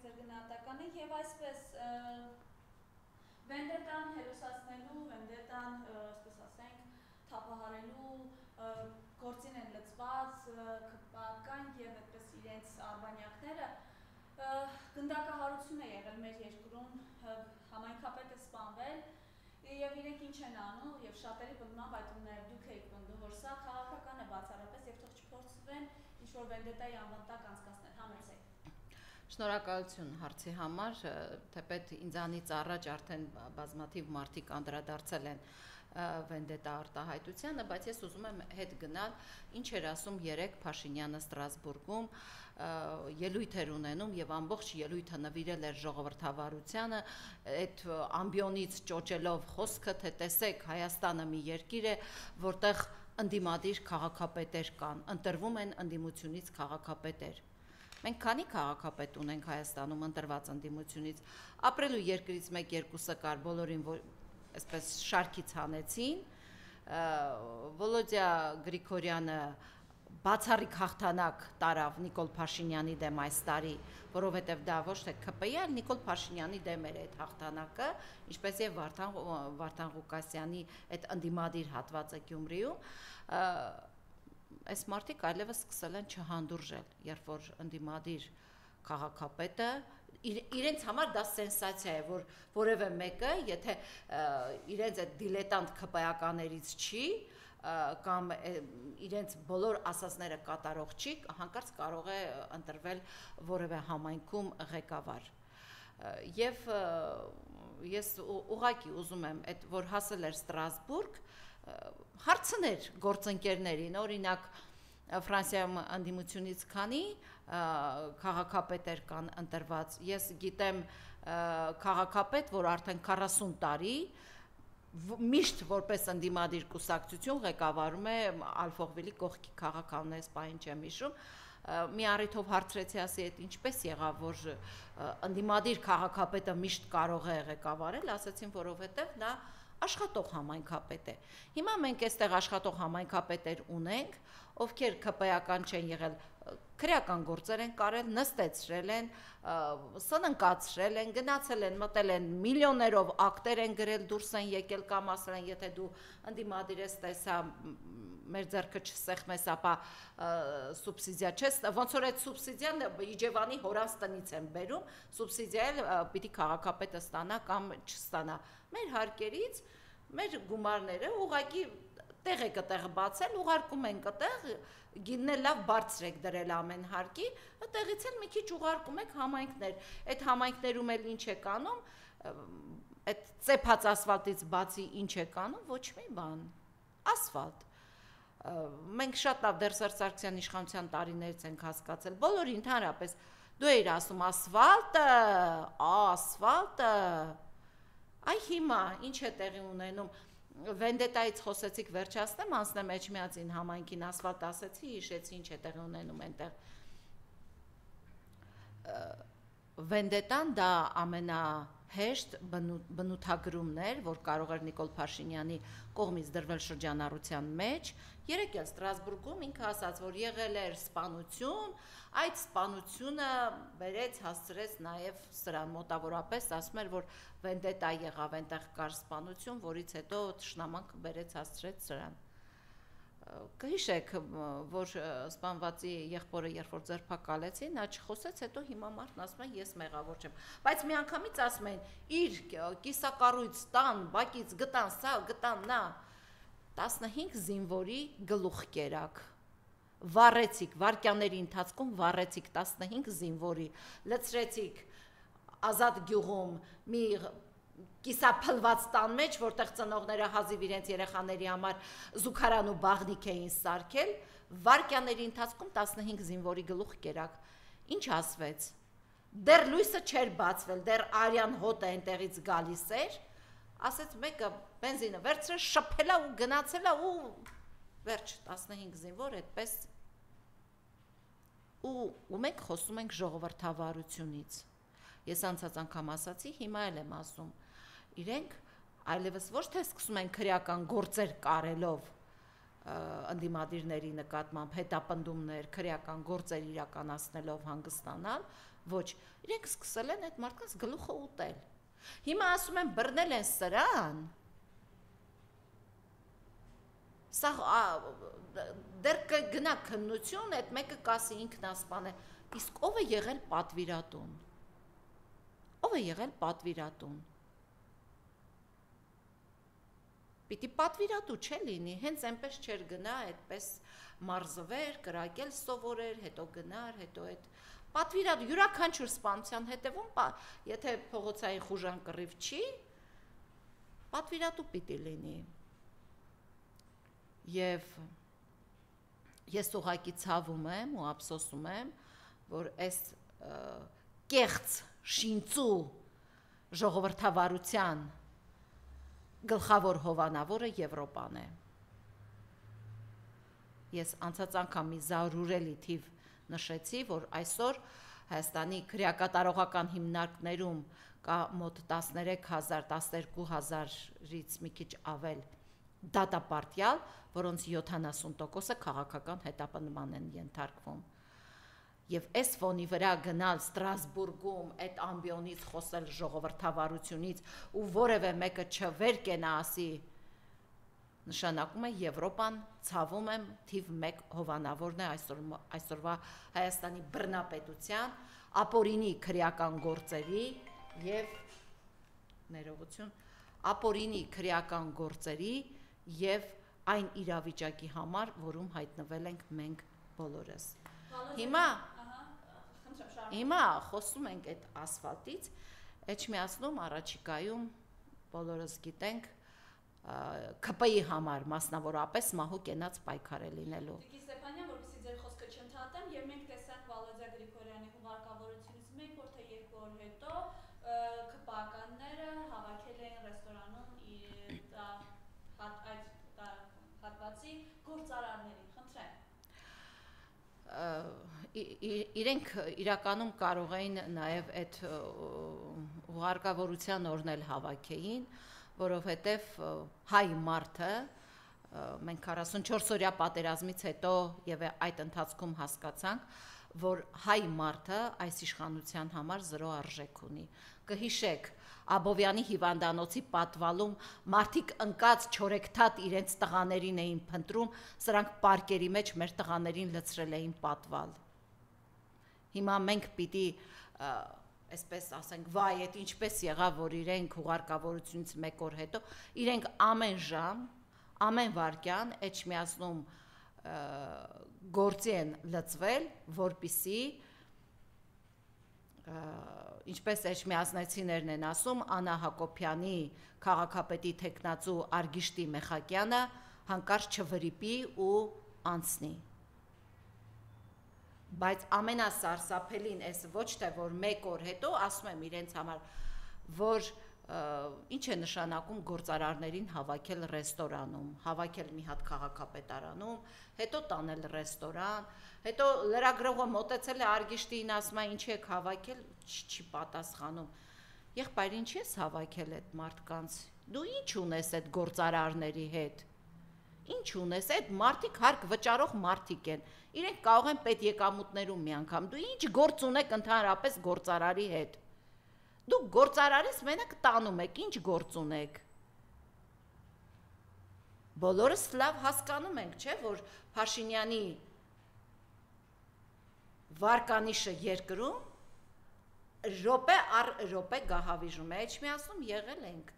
ձեր գնահատականը եւ այսպես վենդետան հերոսացնելու, վենդետան, այսպես ասենք, թափահարելու գործին են լծված քպական եւ այդպես իրենց արբանյակները գնդակահարություն է եղել մեր երկրում, համայնքապետը սպանվել եւ իրենք ինչ են անում եւ շատերի բնավ այդ նաեւ դուք եք բնդում որ սա քաղաքական է բացառապես եւ թող չփորձվեն ինչ որ վենդետայի անվան տակ անցկացնել համեցեք։ Շնորհակալություն հարցի համար, թեպետ ինձանից առաջ արդեն բազմաթիվ մարդիկ անդրադարձել են վենդետա արտահայտությանը, բայց ես ուզում եմ հետ գնալ, ինչ էր ասում երեկ Փաշինյանը Ստրասբուրգում, ելույթ էր ունենում եւ ամբողջ ելույթը նվիրել էր ժողովրդավարությանը, այդ ամբիոնից ճոճելով խոսքը, թե տեսեք Հայաստանը մի երկիր է, որտեղ ընդդիմադիր քաղաքապետեր կան, ընտրվում են ընդդիմությունից քաղաքապետեր։ Մենք քանի քաղաքապետ ունենք Հայաստանում ընտրված ընդդիմությունից, ապրելու երկրից 1-2-ը կար, բոլորին այսպես շարքից հանեցին, Վոլոդյա Գրիգորյանը բացառիկ հաղթանակ տարավ Նիկոլ Փաշինյանի դեմ այս տարի, որովհետև դա ոչ թե ՔՊ-ի, այլ Նիկոլ Փաշինյանի դեմ էր այդ հաղթանակը, ինչպես եւ Վարդան Ղուկասյանի այդ ընդդիմադիր հատվածը Գյումրիում, այս մարդիկ այլևս սկսել են չհանդուրժել, երբ որ ընդդիմադիր քաղաքապետը իրենց համար դա սենսացիա է, որ որևէ մեկը, եթե իրենց այդ դիլետանտ ՔՊ-ականներից չի, կամ իրենց բոլոր ասածները կատարող չի, հանկարծ կարող է ընտրվել որևէ համայնքում ղեկավար։ Եվ ես ուղղակի ուզում եմ, որ հասել էր Ստրասբուրգ, հարցներ գործընկերներին, օրինակ Ֆրանսիայում ընդդիմությունից քանի քաղաքապետեր կան ընտրված, ես գիտեմ քաղաքապետ, որ արդեն 40 տարի միշտ որպես ընդդիմադիր կուսակցություն ղեկավարում է Ալֆողվիլի կողքի քաղաքն էս պահին չեմ հիշում, մի առիթով հարցրեցի, ասի, այդ ինչպես եղավ, որ ընդդիմադիր քաղաքապետը միշտ կարող է ղեկավարել, ասացին, որովհետև նա աշխատող համայնքապետ է։ Հիմա մենք այստեղ աշխատող համայնքապետեր ունենք, ովքեր ՔՊ-ական չեն եղել, քրեական գործեր են կարել, նստեցրել են, սննկացրել են, գնացել են, մտել են միլիոներով ակտեր են գրել, դուրս են եկել կամ ասել են, եթե դու ընդդիմադիր ես, տեսա մեր ձեռքը չսեղմես, ապա սուբսիդիա չես, ոնց որ այդ սուբսիդիան Իջևանի հորանց տնից են բերում, սուբսիդիա էլ պիտի քաղաքապետը ստանա կամ չստանա։ Մեր հարկերից, մեր գումարները ուղղակի տեղ եք այդտեղ բացել, ուղարկում ենք այդտեղ, գինն էլ լավ բարձր եք դրել ամեն հարկի, այդտեղից էլ մի քիչ ուղարկում եք համայնքներ, այդ համայնքներում էլ ինչ եք անում, այդ ծեփած ասֆալտից բացի ինչ եք անում, ոչ մի բան, ասֆալտ։ Մենք շատ լավ դեռ Սերժ Սարգսյանի իշխանության տարիներից ենք հասկացել, բոլորի ընդհանրապես դու էիր ասում ասֆալտը, այ հիմա ինչ է տեղի ունենում, վենդետայից խոսեցիք վերջացնեմ, անցնեմ Էջմիածին համայնքին ասֆալտ ասեցի, հիշեցի ինչ է տեղի ունենում այնտեղ։ Վենդետան դա ամենահեշտ բնութագրումն էր, որ կարող էր Նիկոլ Փաշինյանի կողմից դրվել շրջանառության մեջ, երեկ էլ Ստրասբուրգում ինքը ասաց, որ եղել էր սպանություն, այդ սպանությունը բերեց, հասցրեց նաև սրան, մոտավորապես ասում էր, որ վենդետա եղավ, այնտեղ կար սպանություն, որից հետո թշնամանքը բերեց, հասցրեց սրան։ Կհիշեք, որ սպանվածի եղբորը երբ որ ձերբակալեցին, նա չխոսեց, հետո հիմա մարդն ասում է ես մեղավոր չեմ, բայց միանգամից ասում են իր կիսակառույց տան, բակից գտան սա, գտան նա, 15 զինվորի գլուխ կերակ, վառեցիք, վարկյանների ընթացքում վառեցիք 15 զինվորի, լցրեցիք Ազատ գյուղում մի կիսափլված տան մեջ, որտեղ ծնողները հազիվ իրենց երեխաների համար զուգարան ու բաղնիք էին սարքել, վարկյաների ընթացքում 15 զինվորի գլուխ կերակ, ինչ ասվեց, դեռ լույսը չէր բացվել, դեռ արյան հոտը այնտեղից գալիս էր, ասեց մեկը բենզինը վերցրել, շփել ու գնացել ու վերջ 15 զինվոր այդպես ու մենք խոսում ենք ժողովրդավարությունից։ Ես անցած անգամ ասացի, հիմա էլ եմ ասում, իրենք այլևս ոչ թե սկսում են քրեական գործեր կարելով ընդդիմադիրների նկատմամբ հետապնդումներ, քրեական գործեր իրականացնելով հանգստանալ, ոչ, իրենք սկսել են այդ մարդկանց գլուխը ուտել։ Հիմա ասում են բռնել են սրան, սա դեռ կգնա քննություն, այդ մեկը կասի ինքնասպան է, իսկ ով է եղել պատվիրատուն։ Ով է եղել պատվիրատուն։ Պիտի պատվիրատու չէ լինի, հենց այնպես չէր գնա, այդպես մարզվեր, կրակել սովորեր, հետո գնար, հետո այդ պատվիրատու յուրաքանչյուր սպանության հետևում, եթե փողոցային խուժան կռիվ չի, պատվիրատու պիտի լինի։ Եվ ես ուղղակի ցավում եմ ու ափսոսում եմ, որ այս կեղծ շինծու ժողովրդավարության գլխավոր հովանավորը Եվրոպան է։ Ես անցած անգամ մի զարուրելի թիվ նշեցի, որ այսօր Հայաստանի քրեակատարողական հիմնարկներում կա մոտ 13,000-12,000-ից մի քիչ ավել դատապարտյալ, որոնց 70%-ը քաղաքական հետապնդման են ենթարկվում։ Եվ այս ֆոնի վրա գնալ Ստրասբուրգում այդ ամբիոնից խոսել ժողովրդավարությունից ու որևէ մեկը չվեր կենա ասի, նշանակում է Եվրոպան, ցավում եմ, թիվ 1 հովանավորն է այսօրվա Հայաստանի բռնապետության, ապօրինի քրեական գործերի եւ ներողություն, ապօրինի քրեական գործերի եւ այն իրավիճակի համար, որում հայտնվել ենք մենք բոլորս։ Հիմա խոսում ենք այդ ասֆալտից, Էջմիածնում առաջիկայում բոլորս գիտենք ԿՊ-ի համար մասնավորապես մահու կենաց պայքար է լինելու։ Տիկի Ստեփանյան, որպեսզի ձեր խոսքը չընդհատեմ, եւ մենք տեսանք Վալոդիա Գրիգորյանի հուղարկավորությունից մեկ օր թե երկու օր հետո ԿՊ-ականները հավաքել էին ռեստորանում այդ հատվածի գործարարներին, խնդրեմ։ Իրենք իրականում կարող էին նաև այդ հուղարկավորության օրն էլ հավաքեին, որովհետև հայ մարդը մենք 44-օրյա պատերազմից հետո եւ այդ ընթացքում հասկացանք, որ հայ մարդը այս իշխանության համար զրո արժեք ունի։ Կհիշեք Աբովյանի հիվանդանոցի պատվալում մարդիկ ընկած չորեքթաթ իրենց տղաներին էին փնտրում, սրանք պարկերի մեջ մեր տղաներին լցրել էին պատվալ։ Հիմա մենք պիտի այսպես ասենք, վայ, այդ ինչպես եղավ, որ իրենք հուղարկավորությունից մեկ օր հետո իրենք ամեն ժամ, ամեն վայրկյան Էջմիածնում գործի են լծվել, որպիսի ինչպես Էջմիածնեցիներն են ասում, Անա Հակոբյանի քաղաքապետի թեկնածու Արգիշտի Մեխակյանը հանկարծ չվրիպի ու անցնի։ Բայց ամենասարսափելին էս ոչ թե որ մեկ օր հետո ասում եմ իրենց համար, որ ինչ է նշանակում գործարարներին հավաքել ռեստորանում, հավաքել մի հատ քաղաքապետարանում, հետո տանել ռեստորան, հետո լրագրողը մոտեցել է Արգիշտին, ասում է ինչի եք հավաքել, չի պատասխանում։ Եղբայր, ինչի ես հավաքել այդ մարդկանց։ Դու ինչ ունես այդ գործարարների հետ։ Ինչ ունես, այդ մարդիկ հարկ վճարող մարդիկ են։ Իրենք կարող են պետեկամուտներում մի անգամ։ Դու ինչ գործ ունեք ընդհանրապես գործարարի հետ։ Դուք գործարարից մենակ տանում եք, ինչ գործ ունեք։ Բոլորս լավ հասկանում ենք, չէ, որ Փաշինյանի վարկանիշը երկրում րոպե առ րոպե գահավիժում է, Էջմիածնում եղել ենք։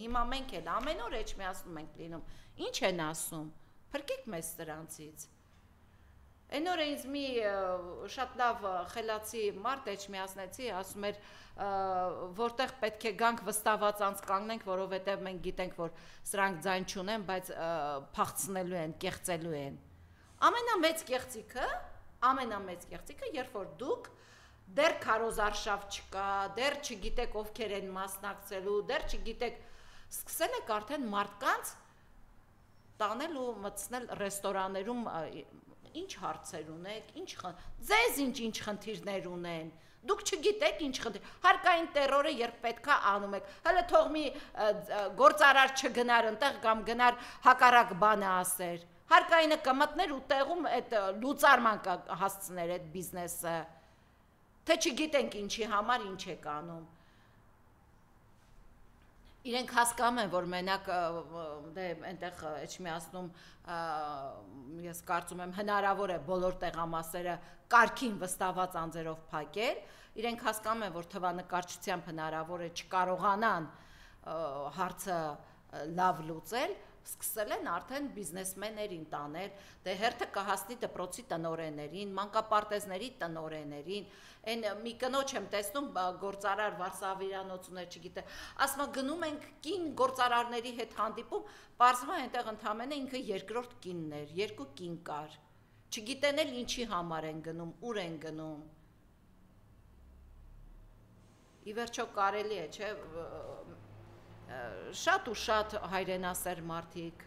Հիմա մենք էլ ամեն օր Էջմիածնում ենք լինում։ Ինչ են ասում։ Փրկեք մեզ սրանցից։ Այն օրը ինձ մի շատ լավ խելացի մարդ Էջմիածնեցի ասում էր, որտեղ պետք է գանք վստահված անց կանգնենք, որովհետև մենք գիտենք, որ սրանք ձայն չունեն, բայց փախցնելու են, կեղծելու են։ Ամենամեծ կեղծիքը, երբ որ դուք դեռ քարոզարշավ չկա, դեռ չգիտեք ովքեր են մասնակցելու, դեռ չգիտեք, սկսել եք արդեն մարդկանց տանել ու մտցնել ռեստորաններում ինչ հարցեր ունեք, ձեզ ինչ խնդիրներ ունեն։ Դուք չգիտեք ինչ խնդիր։ Հարկային տերորը երբ պետքա անում եք։ Հələ թող մի գործարար չգնար ընտեղ կամ գնար հակառակ բանը ասեր։ Հարկայինը կմտներ ու տեղում այդ լուծարման հասցներ այդ բիզնեսը։ Թե չգիտենք ինչի համար ինչ եք անում։ Իրենք հասկանում են, որ մենակ դե այնտեղ Էջմիածնում ես կարծում եմ հնարավոր է բոլոր տեղամասերը կարգին վստահված անձերով փակել, իրենք հասկանում են, որ թվանկարչությամբ հնարավոր է չկարողանան հարցը լավ լուծել, սկսել են արդեն բիզնեսմեններին տանել, դե հերթը կհասնի դպրոցի տնօրեններին, մանկապարտեզների տնօրեններին, այն մի կնոջ եմ տեսնում գործարար Վարսավիրանոցուներ, չգիտեմ, ասում գնում ենք կին գործարարների հետ հանդիպում, պարզվում է այնտեղ ընդամենը ինքը երկրորդ կինն էր, երկու կին կար, չգիտեն էլ ինչի համար են գնում, ուր են գնում։ Ի վերջո կարելի է, չէ, շատ ու շատ հայրենասեր մարդիկ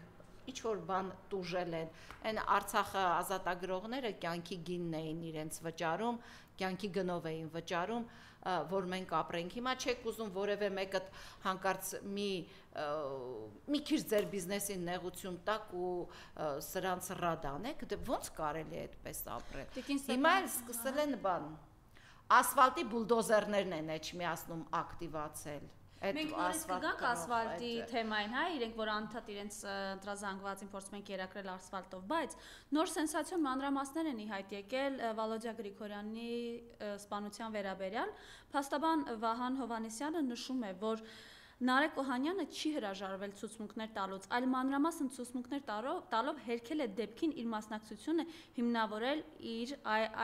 ինչ-որ բան տուժել են, այն Արցախը ազատագրողները կյանքի գինն էին իրենց վճարում, կյանքի գնով էին վճարում, որ մենք ապրենք, հիմա չեք ուզում որևէ մեկը հանկարծ մի քիչ ձեր բիզնեսին նեղություն տակ ու սրանց ռադ անեք, դե ոնց կարելի է այդպես ապրել, հիմա էլ սկսել են բան, ասֆալտի բուլդոզերներն են Էջմիածնում ակտիվացել, Մենք նորից կգանք ասֆալտի թեմային, հա, իրենք որ անդադ իրենց ընտրազանգվածին փորձում են կերակրել ասֆալտով, բայց նոր սենսացիոն մանրամասներ են ի հայտ եկել Վալոդյա Գրիգորյանի սպանության վերաբերյալ, փաստաբան Վահան Հովհաննիսյանը նշում է, որ Նարեկ Օհանյանը չի հրաժարվել ցուցմունքներ տալուց, այլ մանրամասն ցուցմունքներ տալով հերքել է դեպքին իր մասնակցությունը հիմնավորել իր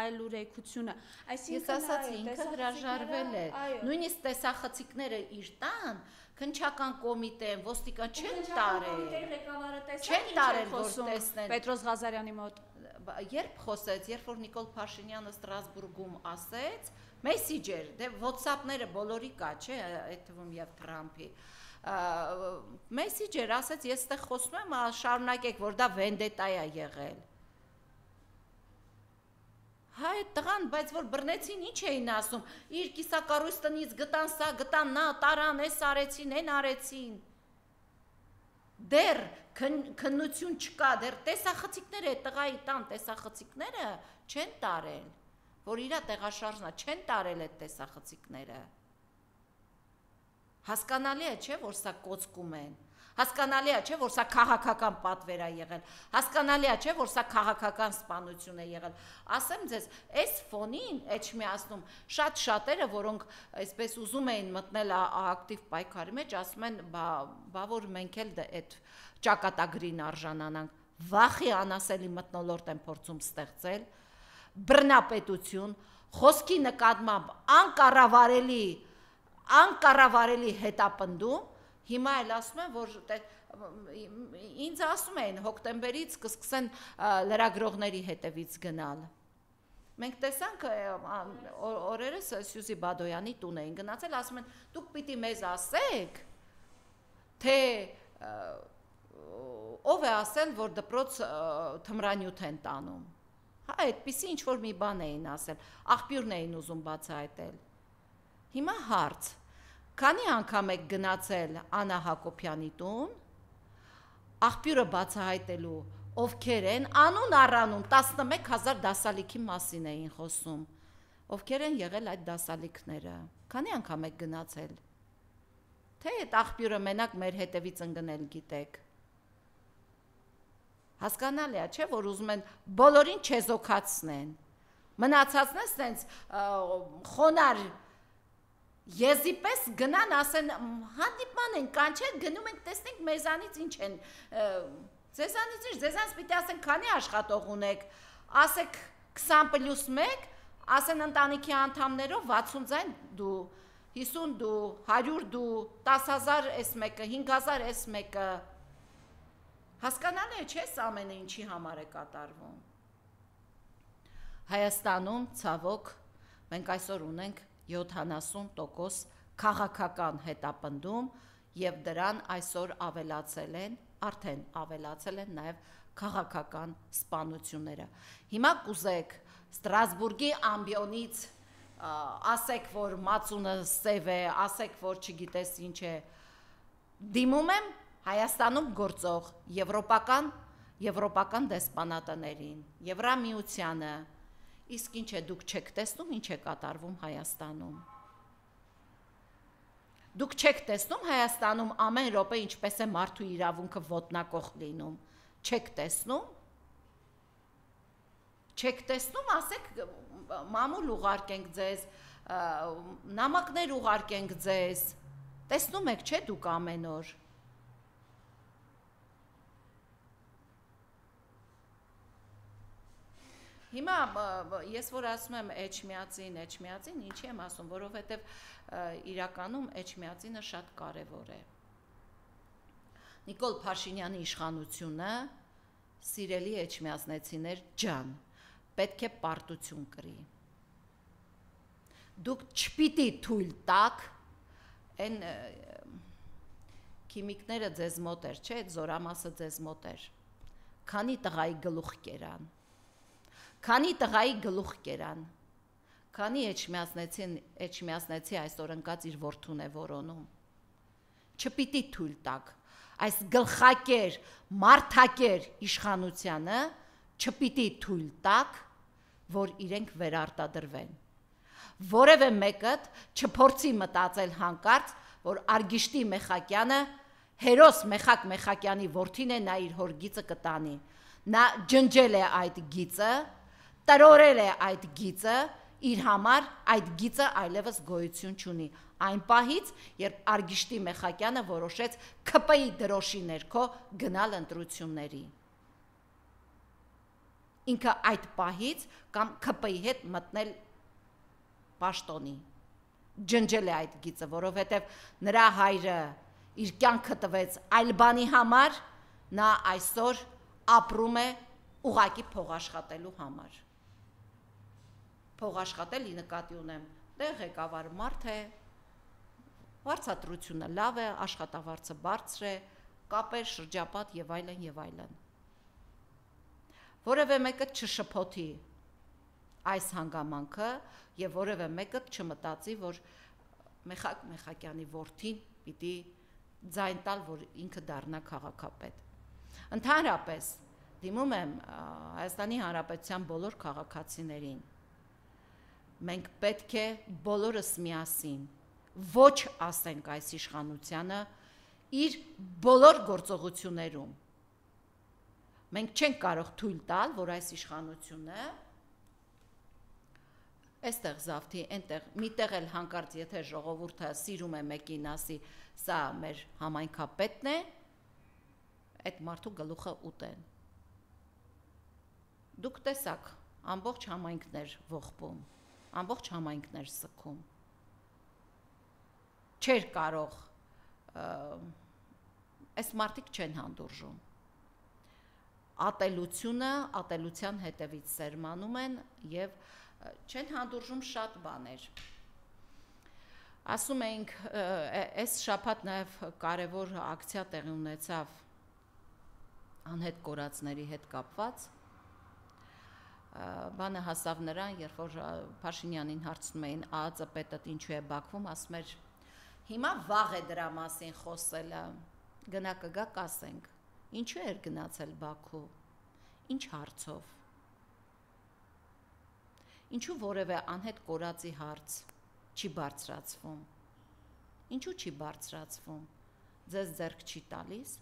այլուրեյքությունը։ Ես ասացի, ինքը հրաժարվել է, նույնիսկ տեսախցիկները իր տան, քննչական կոմիտեն, ոստիկան չեն տարել։ Չեն տարել, որ տեսնեն։ Պետրոս Ղազարյանի մոտ։ Երբ խոսեց, երբ որ Նիկոլ Փաշինյանը Ստրասբուրգում ասեց, Messenger, դե WhatsApp-ները բոլորի կա, չէ, այդ թվում եւ Թրամփի։ Messenger ասեց, ես այդտեղ խոսում եմ, շարունակեք, որ դա վենդետա է եղել։ Հա, այդ տղան, բայց որ բռնեցին, ինչ էին ասում, իր կիսակառույց տնից գտան սա, գտան նա, տարան, էս արեցին, այն արեցին։ Դեռ քննություն չկա, դեռ տեսախցիկները, այդ տղայի տան տեսախցիկները չեն տարել, որ իրա տեղաշարժնա չեն տարել այդ տեսախցիկները։ Հասկանալի է, չէ, որ սա կոծկում են։ Հասկանալի է, չէ, որ սա քաղաքական պատվեր է եղել։ Հասկանալի է, չէ, որ սա քաղաքական սպանություն է եղել։ Ասեմ ձեզ, այս ֆոնին Էջմիածնում շատ շատերը, որոնք այսպես ուզում էին մտնել ակտիվ պայքարի մեջ, ասում են, բա որ մենք էլ այդ ճակատագրին արժանանանք։ Վախի անասելի մթնոլորտ են փորձում ստեղծել, բռնապետություն, խոսքի նկատմամբ անկառավարելի հետապնդում։ Հիմա էլ ասում են, որ ինձ ասում են հոկտեմբերից կսկսեն լրագրողների հետևից գնալ։ Մենք տեսանք օրերս Սյուզի Բադոյանի տուն էին գնացել, ասում են, դուք պիտի մեզ ասեք, թե ով է ասել, որ դպրոց թմրանյութ են տանում։ Հա, այդպիսի ինչ-որ մի բան էին ասել, աղբյուրն էին ուզում բացահայտել։ Հիմա հարց, քանի անգամ եք գնացել Անա Հակոբյանի տուն, աղբյուրը բացահայտելու ովքեր են, անուն առանուն 11,000 դասալիքի մասին էին խոսում, ովքեր են եղել այդ դասալիքները, քանի անգամ եք գնացել, թե այդ աղբյուրը մենակ մեր հետևից ընկնել գիտեք, հասկանալի է, չէ, որ ուզում են բոլորին չեզոքացնեն, մնացածն է սենց խոնար Եզի պես գնան ասեն, հանդիպման են կանչել, գնում ենք, տեսնենք մեզանից ինչ են, ձեզանից ինչ, ձեզանից պիտի ասեն, քանի աշխատող ունեք, ասեք 20+1, ասեն ընտանիքի անդամներով 60 ձայն դու, 50 դու, 100 դու, 10,000 էս մեկը, 5,000 էս մեկը, հասկանալի է, չէ, ամենը ինչի համար է կատարվում։ Հայաստանում, ցավոք, մենք այսօր ունենք 70% քաղաքական հետապնդում և դրան այսօր ավելացել են արդեն ավելացել են նաև քաղաքական սպանությունները։ Հիմա կուզեք Ստրասբուրգի ամբիոնից ասեք, որ մածունը սև է, ասեք, որ չգիտես ինչ է, դիմում եմ Հայաստանում գործող եվրոպական դեսպանատներին, Եվրամիությանը, իսկ ինչ է դուք չեք տեսնում, ինչ է կատարվում Հայաստանում։ Դուք չեք տեսնում Հայաստանում ամեն րոպե ինչպես է մարդու իրավունքը ոտնակող լինում, չեք տեսնում։ Չեք տեսնում, ասեք, մամուլ ուղարկենք ձեզ, նամակներ ուղարկենք ձեզ, տեսնում եք, չէ՞ դուք ամեն օր։ Հիմա ես որ ասում եմ Էջմիածին, ինչի եմ ասում, որովհետև իրականում Էջմիածինը շատ կարևոր է։ Նիկոլ Փաշինյանի իշխանությունը, սիրելի էջմիածնեցիներ ջան, պետք է պարտություն կրի։ Դուք չպիտի թույլ տաք, այն քիմիկները ձեզ մոտ էր, չէ՞, զորամասը ձեզ մոտ էր։ Քանի տղայի գլուխ կերան։ Քանի էջմիածնեցի այսօր ընկած իր որդուն է որոնում։ Չպիտի թույլ տաք այս գլխակեր, մարդակեր իշխանությանը, չպիտի թույլ տաք, որ իրենք վերարտադրվեն։ Որևէ մեկը չփորձի մտածել հանկարծ, որ Արգիշտի Մեխակյանը հերոս Մեխակ Մեխակյանի որդին է, նա իր հոր գիծը կտանի։ Նա ջնջել է այդ գիծը, տրորել է այդ գիծը, իր համար այդ գիծը այլևս գոյություն չունի։ Այն պահից, երբ Արգիշտի Մեխակյանը որոշեց ՔՊ-ի դրոշի ներքո գնալ ընտրությունների։ Ինքը այդ պահից կամ ՔՊ-ի հետ մտնել պաշտոնի, ջնջել է այդ գիծը, որովհետև նրա հայրը իր կյանքը տվեց այլ բանի համար, նա այսօր ապրում է ուղակի փողաշխատելու համար։ Փողաշխատելի նկատի ունեմ, դե ղեկավար մարդ է, վարձատրությունը լավ է, աշխատավարձը բարձր է, կապեր, շրջապատ եւ այլն։ Որևէ մեկը չշփոթի այս հանգամանքը եւ որևէ մեկը չմտածի, որ Մեխակ Մեխակյանի որդին պիտի ձայն տալ, որ ինքը դառնա քաղաքապետ։ Ընդհանրապես դիմում եմ Հայաստանի Հանրապետության բոլոր քաղաքացիներին։ Մենք պետք է բոլորս միասին ոչ ասենք այս իշխանությանը իր բոլոր գործողություններում։ Մենք չենք կարող թույլ տալ, որ այս իշխանությունը այստեղ զավթի, այնտեղ, միտեղ էլ հանկարծ եթե ժողովուրդը սիրում է մեկին ասի, սա մեր համայնքապետն է, այդ մարդու գլուխը ուտեն։ Դուք տեսաք, ամբողջ համայնքներ ողբում, ամբողջ համայնքներ սգում։ Չէր կարող, այս մարդիկ չեն հանդուրժում։ Ատելության հետևից սերմանում են եւ չեն հանդուրժում շատ բաներ։ Ասում էինք, այս շաբաթ նաև կարևոր ակցիա տեղի ունեցավ անհետ կորածների հետ կապված։ Բանը հասավ նրան, երբ որ Փաշինյանին հարցնում էին ԱԱԾ պետը ինչու է Բաքվում, ասում էր հիմա վաղ է դրա մասին խոսելը, գնա կգա կասենք, ինչու էր գնացել Բաքու, ինչ հարցով։ Ինչու որևէ անհետ կորածի հարց չի բարձրացվում։ Ինչու չի բարձրացվում։ Ձեզ ձեռք չի տալիս։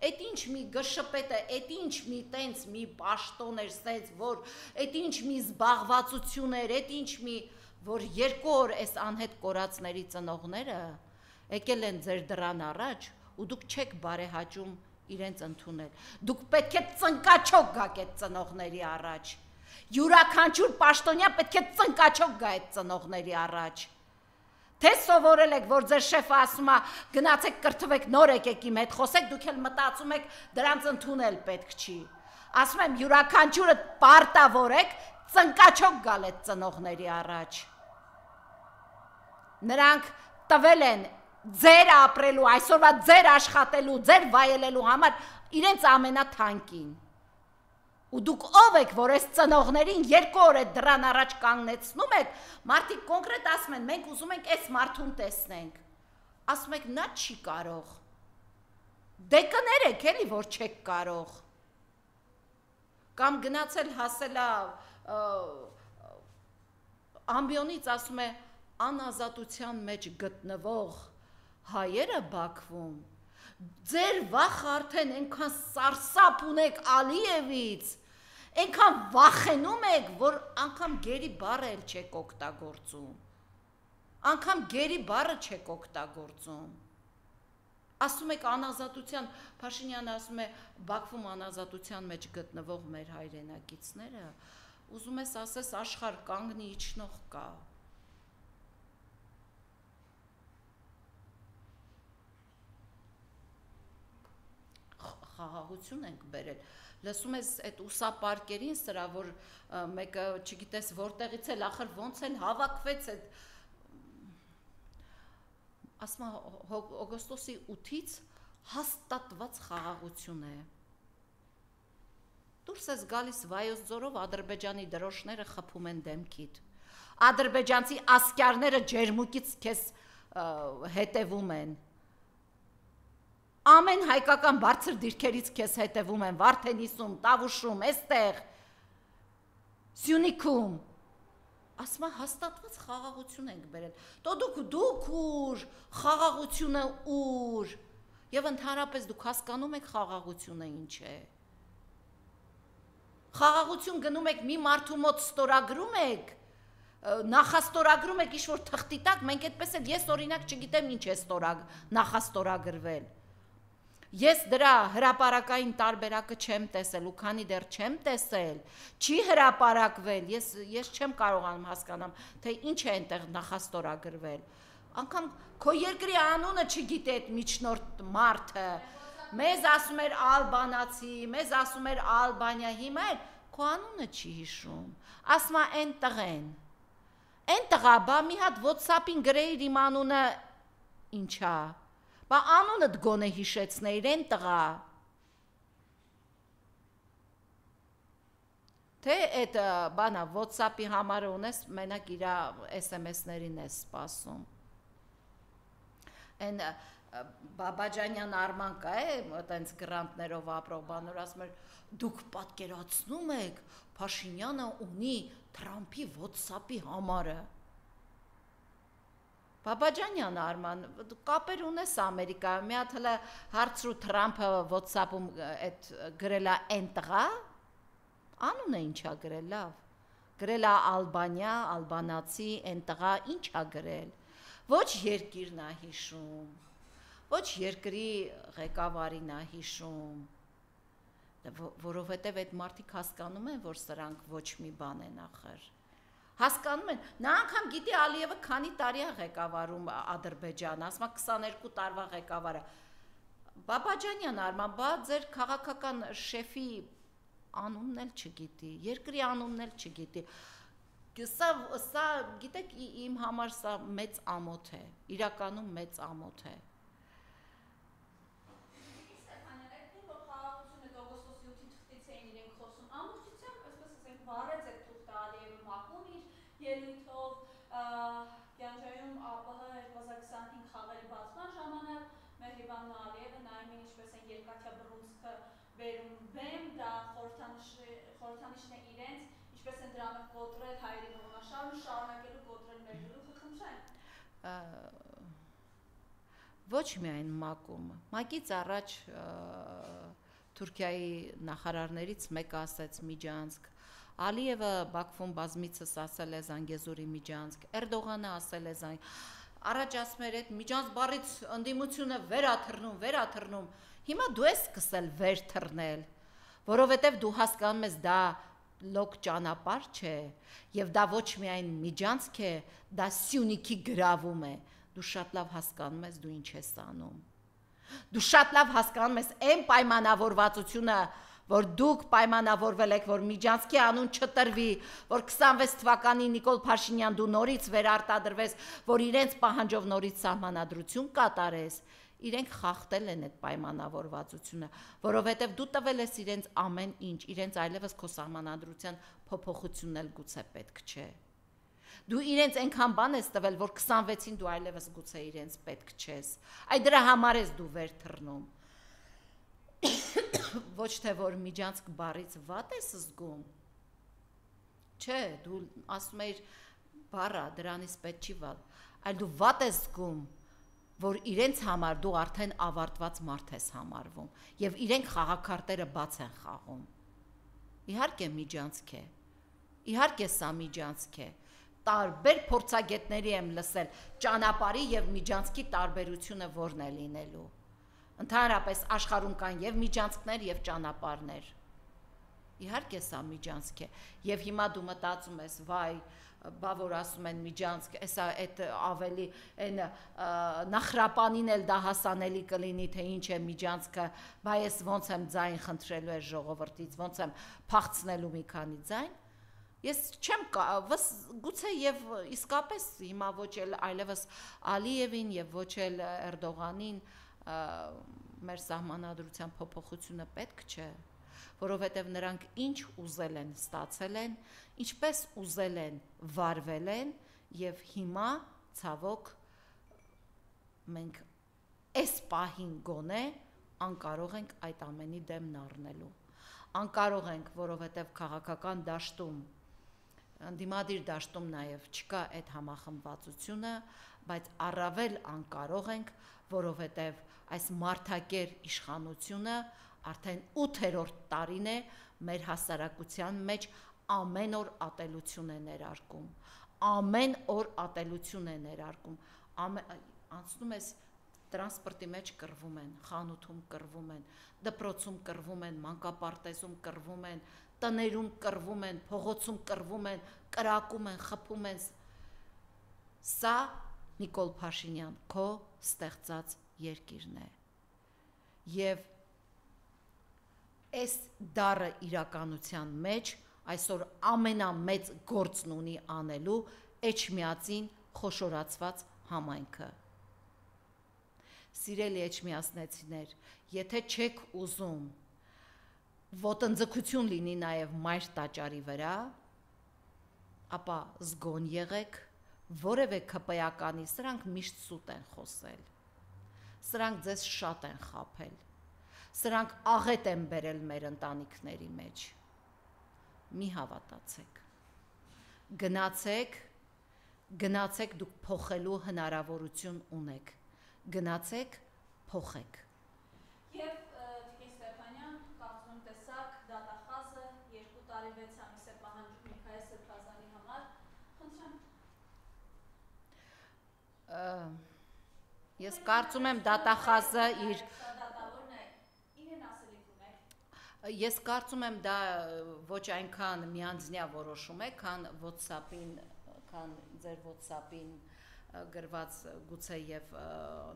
Այդ ինչ մի գշպետ է, այդ ինչ մի տենց մի պաշտոն էր, սենց որ այդ ինչ մի զբաղվածություն էր, այդ ինչ մի որ 2 օր այս անհետ կորածների ծնողները եկել են ձեր դրան առաջ ու դուք չեք բարեհաճում իրենց ընդունել։ Դուք պետք է ծնկաչոք գաք այդ ծնողների առաջ։ Յուրաքանչյուր պաշտոնյա պետք է ծնկաչոք գա այդ ծնողների առաջ։ Թե սովորել եք, որ ձեր շեֆը ասում է գնացեք կրթվեք, նոր եկեք իմ հետ խոսեք, դուք էլ մտածում եք դրանց ընդունել պետք չի։ Ասում եմ յուրաքանչյուրը պարտավորեք ծնկաչոք գալ այդ ծնողների առաջ։ Նրանք տվել են ձեր ապրելու, այսօրվա ձեր աշխատելու, ձեր վայելելու համար իրենց ամենաթանկին։ Ու դուք ով եք, որ այս ծնողներին 2 օր է դրան առաջ կանգնեցնում եք, մարդիկ կոնկրետ ասում են, մենք ուզում ենք այս մարդուն տեսնենք։ Ասում եք, նա չի կարող։ Դե կներեք էլի, որ չեք կարող։ Կամ գնացել հասելա ամբիոնից ասում է անազատության մեջ գտնվող հայերը Բաքվում, ձեր վախը արդեն այնքան սարսափ ունեք Ալիևից, այնքան վախենում եք, որ անգամ գերի բառը էլ չեք օգտագործում, անգամ գերի բառը չեք օգտագործում, ասում եք անազատության, Փաշինյանը ասում է Բաքվում անազատության մեջ գտնվող մեր հայրենակիցները, ուզում ես ասես աշխարհ կանգնի իջնող կա։ Խաղաղություն ենք բերել։ Լսում ես այդ ուսապարկերին սրա, որ մեկը չգիտես որտեղից էլ, ախր ոնց էլ հավաքվեց այդ ասма օգոստոսի 8-ից հաստատված խաղաղություն է։ Դուրս ես գալիս Վայոց ձորով Ադրբեջանի դրոշները խփում են դեմքիդ։ Ադրբեջանցի ասկյարները ջերմուկից քեզ հետևում են։ Ամեն հայկական բարձր դիրքերից քեզ հետևում են, Վարդենիսում, Տավուշում, այստեղ, Սյունիքում։ Ասма հաստատված խաղաղություն ենք բերել։ Դուք ուր, խաղաղությունը ուր։ Եվ ընդհանրապես դուք հասկանում եք խաղաղությունը ինչ է։ Խաղաղություն գնում եք մի մարդու մոտ ստորագրում եք, նախաստորագրում եք ինչ-որ թղթի տակ, մենք այդպես էլ ես օրինակ չգիտեմ ինչ է նախաստորագրվել։ Ես դրա հրապարակային տարբերակը չեմ տեսել, ու քանի դեռ չեմ տեսել, չի հրապարակվել, ես չեմ կարողանում հասկանամ, թե ինչ է այնտեղ նախաստորագրվել։ Անկամ քո երկրի անունը չգիտե այդ միջնորդ մարդը, մեզ ասում էր ալբանացի, մեզ ասում էր Ալբանիա, հիմա էլ քո անունը չի հիշում, ասում է այն տղեն, այն տղա, բա մի հատ WhatsApp-ին գրեիր իմ անունը ինչա, բա անունդ գոնե հիշեցնեիր են տղա, թե այդ բանա WhatsApp-ի համարը ունես, մենակ իրա SMS-ներին ես սպասում, են Բաբաջանյան Արման կա է, այտենց գրանտներով ապրող բանոր ասում էր, դուք պատկերացնում եք, Փաշինյանը ունի Թրամփի WhatsApp-ի համարը։ Բաբաջանյան Արման, կապեր ունես Ամերիկայում, մի հատ հələ հարցրու Թրամփը WhatsApp-ում այդ գրելա այն տղա, անունը ինչա գրել, լավ, գրելա Ալբանիա, ալբանացի, այն տղա ինչա գրել, ոչ երկիրն է հիշում, ոչ երկրի ղեկավարին է հիշում, որովհետև այդ մարդիկ հասկանում են, որ սրանք ոչ մի բան են ախր, հասկանում են, նա անգամ գիտի Ալիևը քանի տարի է ղեկավարում Ադրբեջանը, ասում է 22 տարվա ղեկավարը, Բաբաջանյան Արման, բա ձեր քաղաքական շեֆի անունն էլ չգիտի, երկրի անունն էլ չգիտի, սա գիտեք իմ համար սա մեծ ամոթ է, իրականում մեծ ամոթ է։ Ելույթով Գյանջայում ԱՊՀ 2025 խաղերի բացման ժամանակ Մեհրիբան Ալիևը նայում են ինչպես են երկաթյա բռունցքը բերում բեմ, դա խորհրդանիշն է իրենց, ինչպես են դրամը կոտրել հայերի ողնաշարն ու շարունակելու կոտրել մեր գլուխը խնդրեն։ Ոչ միայն ՄԱԿ-ում, ՄԱԿ-ից առաջ Թուրքիայի նախարարներից մեկը ասեց Միջանցք, Ալիևը Բաքվում բազմիցս ասել է Զանգեզուրի Միջանցք, Էրդողանը ասել է առաջ ասում էր այդ Միջանցք բառից ընդդիմությունը վերաթռնում, հիմա դու ես սկսել վեր թռնել, որովհետև դու հասկանում ես դա լոկ ճանապարհ չէ, եւ դա ոչ միայն Միջանցք է, դա Սյունիքի գրավում է, դու շատ լավ հասկանում ես դու ինչ ես անում, դու շատ լավ հասկանում ես այն պայմանավորվածությունը որ դուք պայմանավորվել եք, որ Միջանցքի անուն չտրվի, որ 26 թվականին Նիկոլ Փաշինյան դու նորից վերարտադրվես, որ իրենց պահանջով նորից սահմանադրություն կատարես, իրենք խախտել են այդ պայմանավորվածությունը, որովհետև դու տվել ես իրենց ամեն ինչ, իրենց այլևս քո սահմանադրության փոփոխությունն էլ գուցե պետք չէ։ Դու իրենց այնքան բան ես տվել, որ 26-ին դու այլևս գուցե իրենց պետք չես։ Այ դրա համար ես դու վեր թռնում։ Ոչ թե որ Միջանցք բառից վատ ես զգում։ Չէ, դու ասում ես բառը դրանից պետք չի վատ, այլ դու վատ ես զգում, որ իրենց համար դու արդեն ավարտված մարդ ես համարվում եւ իրենք խաղաքարտերը բաց են խաղում։ Իհարկե Միջանցք է։ Իհարկե սա Միջանցք է։ Տարբեր փորձագետների եմ լսել ճանապարհի եւ Միջանցքի տարբերությունը որն է լինելու։ Ընդհանրապես աշխարհում կան եւ միջանցքներ եւ ճանապարհներ։ Իհարկե սա Միջանցք է։ Եվ հիմա դու մտածում ես, վայ, բա որ ասում են Միջանցք, էսա այդ ավելի այն նախրապանին էլ դա հասանելի կլինի, թե ինչ է Միջանցքը, բա ես ոնց եմ ձայն խնդրելու այս ժողովրդից, ոնց եմ փախցնելու մի քանի ձայն։ Ես չեմ գուցե եւ իսկապես հիմա ոչ էլ այլևս Ալիևին եւ ոչ էլ Էրդողանին մեր սահմանադրության փոփոխությունը պետք չէ, որովհետեւ նրանք ինչ ուզել են ստացել են, ինչպես ուզել են վարվել են եւ հիմա ցավոք մենք այս պահին գոնե անկարող ենք այդ ամենի դեմն առնելու։ Անկարող ենք, որովհետեւ քաղաքական դաշտում Դիմադիր դաշտում նաև չկա այդ համախմբվածությունը, բայց առավել անկարող ենք, որովհետև այս մարդակեր իշխանությունը արդեն 8-րդ տարին է մեր հասարակության մեջ ամեն օր ատելություն է ներարկում, ամեն օր ատելություն է ներարկում, անցնում ես տրանսպորտի մեջ կռվում են, խանութում կռվում են, դպրոցում կռվում են, մանկապարտեզում կռվում են, տներում կռվում են, փողոցում կռվում են, կրակում են, խփում են։ Սա Նիկոլ Փաշինյան քո ստեղծած երկիրն է։ Եվ այս դառը իրականության մեջ այսօր ամենամեծ գործն ունի անելու Էջմիածին խոշորացված համայնքը։ Սիրելի էջմիածնեցիներ, եթե չեք ուզում ոտնձգություն լինի նաև մայր տաճարի վրա, ապա զգոն եղեք, որևէ ԿՊ-ականի, սրանք միշտ սուտ են խոսել, սրանք ձեզ շատ են խաբել, սրանք աղետ են բերել մեր ընտանիքների մեջ, մի հավատացեք, գնացեք դուք փոխելու հնարավորություն ունեք, գնացեք, փոխեք։ Եվ Տիկին Ստեփանյան, կարծում եմ տեսակ դատախազը 2 տարի 6 ամիս է պահանջում Միքայել Սրբազանի համար, խնդրեմ։ Ես կարծում եմ դատախազը իր Ես կարծում եմ դա ոչ այնքան միանձնյա որոշում է, քան WhatsApp-ին, քան ձեր WhatsApp-ին գրված գուցե եւ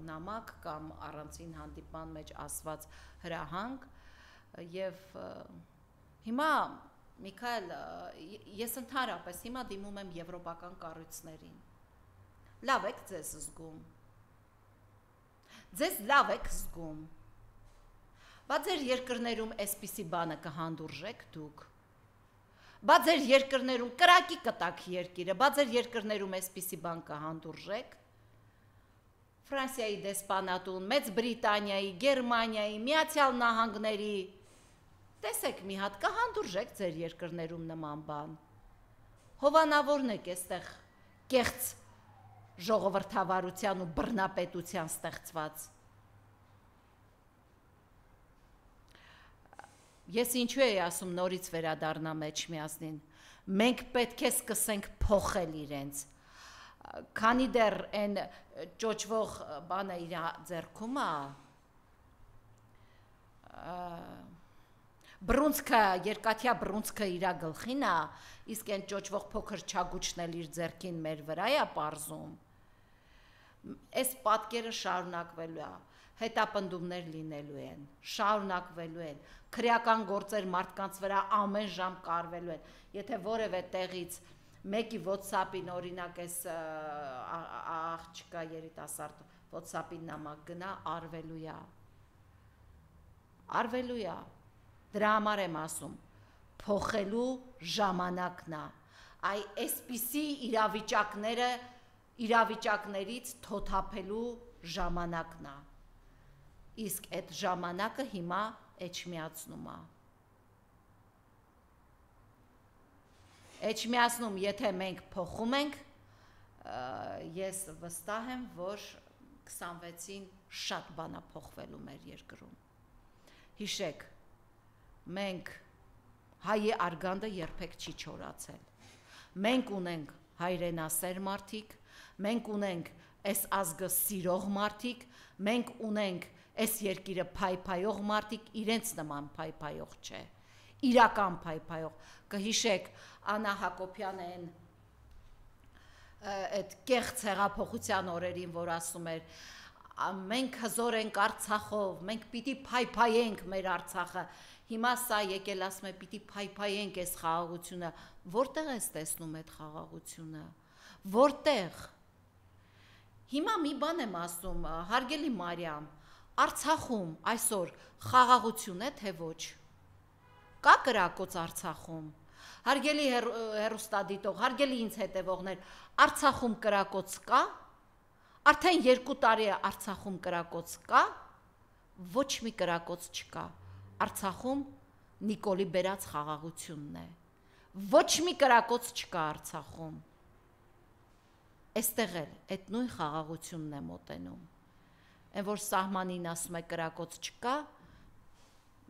նամակ կամ առանցին հանդիպման մեջ ասված հրահանգ եւ հիմա Միքայել ես ընդհանրապես հիմա դիմում եմ եվրոպական կառույցներին լավ եք ձեզ զգում ձեզ լավ եք զգում բա ձեր երկրներում այսպիսի բանը կհանդուրժեք դուք Բա ձեր երկրներում կրակի կտակ երկիրը, բա ձեր երկրներում այսպիսի բան կհանդուրժեք, Ֆրանսիայի դեսպանատուն, Մեծ Բրիտանիայի, Գերմանիայի, Միացյալ Նահանգների, տեսեք մի հատ կհանդուրժեք ձեր երկրներում նման բան, հովանավորն եք էստեղ կեղծ ժողովրդավարության ու բռնապետության ստեղծված, Ես ինչու էի ասում նորից վերադառնամ Էջմիածնին, մենք պետք է սկսենք փոխել իրենց, քանի դեռ այն ճոճվող բանը իր ձեռքում է, բռունցքը, երկաթյա բռունցքը իր գլխին է, իսկ այն ճոճվող փոքր չագուճն էլ իր ձեռքին մեր վրա է պարզում, այս պատկերը շարունակվելու է, հետապնդումներ լինելու են, շարունակվելու են, քրեական գործեր մարդկանց վրա ամեն ժամ կարվելու են։ Եթե որևէ տեղից մեկի WhatsApp-ին օրինակ էս աղջկա երիտասարդ WhatsApp-ին նամակ գնա, արվելու է։ Դրա համար եմ ասում, փոխելու ժամանակն է։ Այ այսպիսի իրավիճակներից թոթափելու ժամանակն է։ Իսկ այդ ժամանակը հիմա էջմիածնում է։ Էջմիածնում, եթե մենք փոխում ենք, ես վստահ եմ, որ 26-ին շատ բան է փոխվելու մեր երկրում։ Հիշեք, մենք հայի արգանդը երբեք չի չորացել։ Մենք ունենք հայրենասեր մարդիկ, մենք ունենք այս ազգը սիրող մարդիկ, մենք ունենք այս երկիրը փայփայող մարդիկ, իրենց նման փայփայող չէ, իրական փայփայող։ Կհիշեք Աննա Հակոբյանն այդ կեղծ հեղափոխության օրերին, որ ասում էր մենք հզոր ենք Արցախով, մենք պիտի փայփայենք մեր Արցախը։ Հիմա սա եկել ասում է պիտի փայփայենք այս խաղաղությունը։ Որտեղ ես տեսնում այդ խաղաղությունը։ Որտեղ։ Հիմա մի բան եմ ասում, հարգելի Մարիամ, Արցախում այսօր խաղաղություն է, թե ոչ։ Կա կրակոց Արցախում։ Հարգելի հեռուստադիտող, հարգելի ինձ հետևողներ, Արցախում կրակոց կա։ Արդեն 2 տարի է Արցախում կրակոց կա, ոչ մի կրակոց չկա։ Արցախում Նիկոլի բերած խաղաղությունն է։ Ոչ մի կրակոց չկա Արցախում։ Այստեղ էլ այդ նույն խաղաղությունն է մոտենում։ Այն որ սահմանին ասում է կրակոց չկա,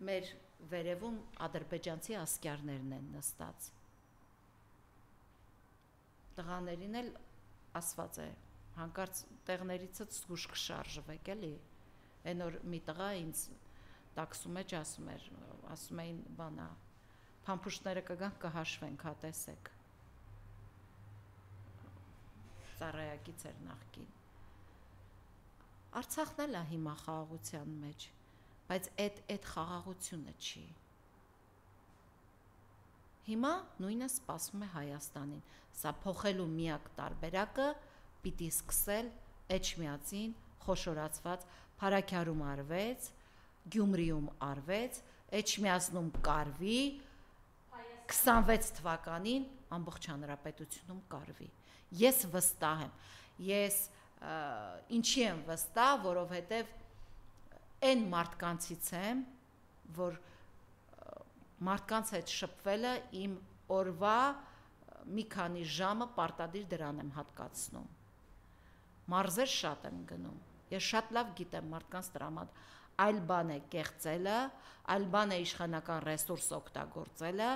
մեր վերևում ադրբեջանցի ասկյարներն են նստած։ Տղաներին էլ ասված է, հանկարծ տեղներիցս զգուշ կշարժվեք էլի։ Այն որ մի տղա ինձ տաքսում էջ ասում էին բանա, փամփուշտները կգան կհաշվենք, հա տեսեք։ Ծառայակից էր նախկին։ Արցախն էլ է հիմա խաղաղության մեջ, բայց այդ խաղաղությունը չի։ Հիմա նույնը սպասվում է Հայաստանին։ Սա փոխելու միակ տարբերակը պիտի սկսել Էջմիածին խոշորացված Փարաքյարում արվեց, Գյումրիում արվեց, Էջմիածնում կարվի, 26 թվականին ամբողջ հանրապետությունում կարվի։ Ես վստահ եմ։ Ես ինչի եմ վստահ, որովհետև այն մարդկանցից եմ, որ մարդկանց հետ շփվելը իմ օրվա մի քանի ժամը պարտադիր դրան եմ հատկացնում։ Մարզեր շատ եմ գնում։ Ես շատ լավ գիտեմ մարդկանց տրամադրել, այլ բան է կեղծելը, այլ բան է իշխանական ռեսուրս օգտագործելը,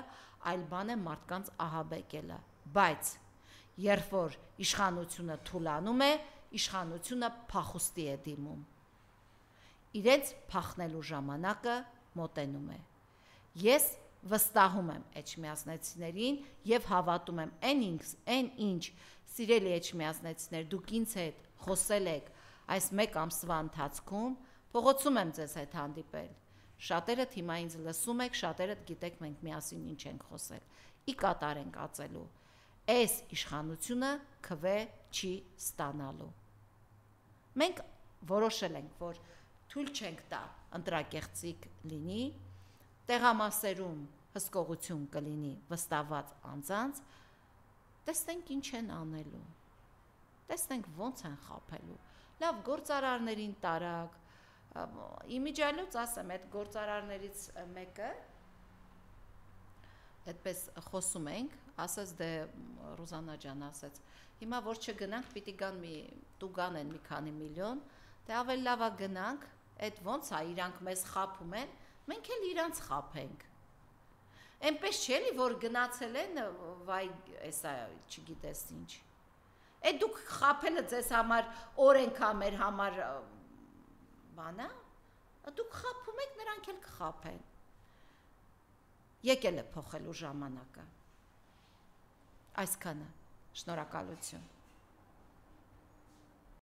այլ բան է մարդկանց ահաբեկելը։ Բայց երբ որ իշխանությունը թուլանում է, իշխանությունը փախուստի է դիմում։ Իրենց փախնելու ժամանակը մոտենում է։ Ես վստահում եմ էջմիածնեցիներին եւ հավատում եմ այն ինչ սիրելի էջմիածնեցիներ դուք ինձ հետ խոսել եք այս 1 ամսվա ընթացքում, փողոցում եմ ձեզ հետ հանդիպել։ Շատերդ հիմա ինձ լսում եք, շատերդ գիտեք մենք միասին ինչ ենք խոսել։ Ի կատար ենք ածելու։ Այս իշխանությունը քվե չի ստանալու։ Մենք որոշել ենք, որ թույլ չենք տա ընտրակեղծիկ լինի, տեղամասերում հսկողություն կլինի վստահված անձանց, տեսնենք ինչ են անելու, տեսնենք ոնց են խաբելու, լավ գործարարներին տարակ, իմիջիալուց ասեմ, այդ գործարարներից մեկը, այդպես խոսում ենք, ասաց դե Ռուզանա ջան ասեց, հիմա որ չգնանք, պիտի գան տուգան են մի քանի միլիոն, դե ավելի լավա գնանք, այդ ոնց է իրանք մեզ խաբում են, մենք էլ իրանց խաբենք։ Այնպես չէ՞ էլի որ գնացել են, վայ, էսա չգիտես ինչ։ Այդ դուք խաբելը ձեզ համար օրենք է մեր համար բանա, դուք խաբում եք, նրանք էլ կխաբեն։ Եկել է փոխելու ժամանակը։ Այսքանը, շնորհակալություն։